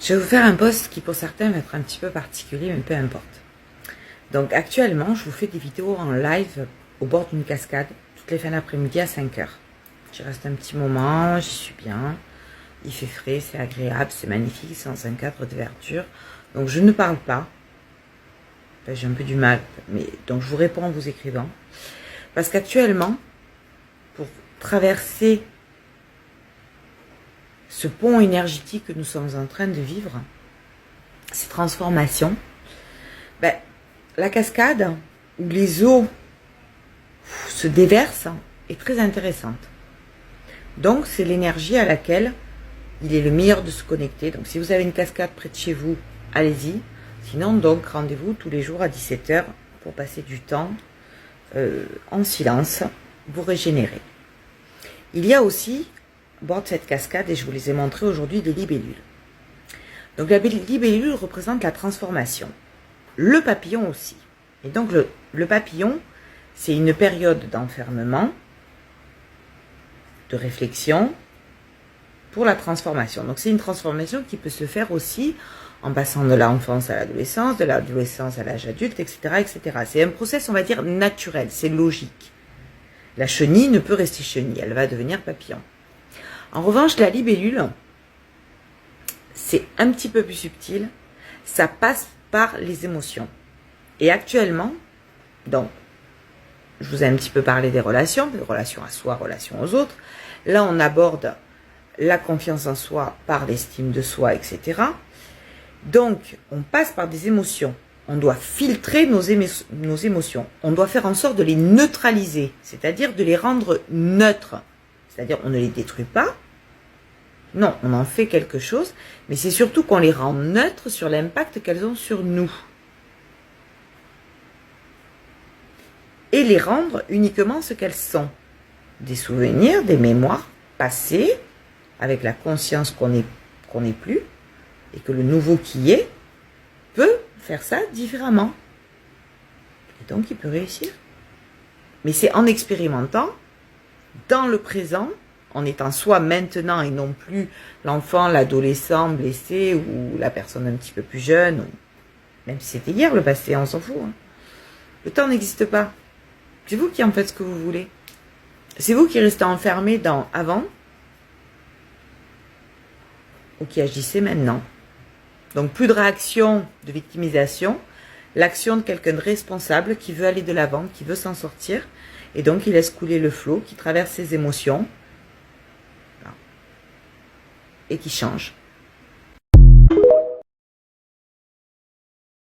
Je vais vous faire un post qui pour certains va être un petit peu particulier, mais peu importe. Donc actuellement, je vous fais des vidéos en live au bord d'une cascade, toutes les fins d'après-midi à 5 heures. J'y reste un petit moment, j'y suis bien, il fait frais, c'est agréable, c'est magnifique, c'est dans un cadre de verdure. Donc je ne parle pas, enfin, j'ai un peu du mal, mais donc je vous réponds en vous écrivant. Parce qu'actuellement, pour traverser ce pont énergétique que nous sommes en train de vivre, ces transformations, la cascade où les eaux se déversent est très intéressante. Donc c'est l'énergie à laquelle il est le meilleur de se connecter. Donc si vous avez une cascade près de chez vous, allez-y. Sinon donc rendez-vous tous les jours à 17 h pour passer du temps en silence, vous régénérer. Il y a aussi au bord de cette cascade, et je vous les ai montrés aujourd'hui, des libellules. Donc la libellule représente la transformation. Le papillon aussi. Et donc le papillon, c'est une période d'enfermement, de réflexion pour la transformation. Donc c'est une transformation qui peut se faire aussi en passant de l'enfance à l'adolescence, de l'adolescence à l'âge adulte, etc., etc. C'est un process, on va dire, naturel, c'est logique. La chenille ne peut rester chenille, elle va devenir papillon. En revanche, la libellule, c'est un petit peu plus subtil, ça passe par les émotions. Et actuellement, donc, je vous ai un petit peu parlé des relations à soi, relations aux autres. Là, on aborde la confiance en soi par l'estime de soi, etc. Donc, on passe par des émotions. On doit filtrer nos émotions. On doit faire en sorte de les neutraliser, c'est-à-dire de les rendre neutres. C'est-à-dire, on ne les détruit pas. Non, on en fait quelque chose, mais c'est surtout qu'on les rend neutres sur l'impact qu'elles ont sur nous. Et les rendre uniquement ce qu'elles sont. Des souvenirs, des mémoires passées, avec la conscience qu'on n'est plus, et que le nouveau qui est peut faire ça différemment. Et donc il peut réussir. Mais c'est en expérimentant, dans le présent, en étant soi maintenant et non plus l'enfant, l'adolescent blessé ou la personne un petit peu plus jeune, ou même si c'était hier le passé, on s'en fout. Hein. Le temps n'existe pas. C'est vous qui en faites ce que vous voulez. C'est vous qui restez enfermé dans avant ou qui agissez maintenant. Donc plus de réaction de victimisation, l'action de quelqu'un de responsable qui veut aller de l'avant, qui veut s'en sortir, et donc il laisse couler le flot, qui traverse ses émotions et qui change.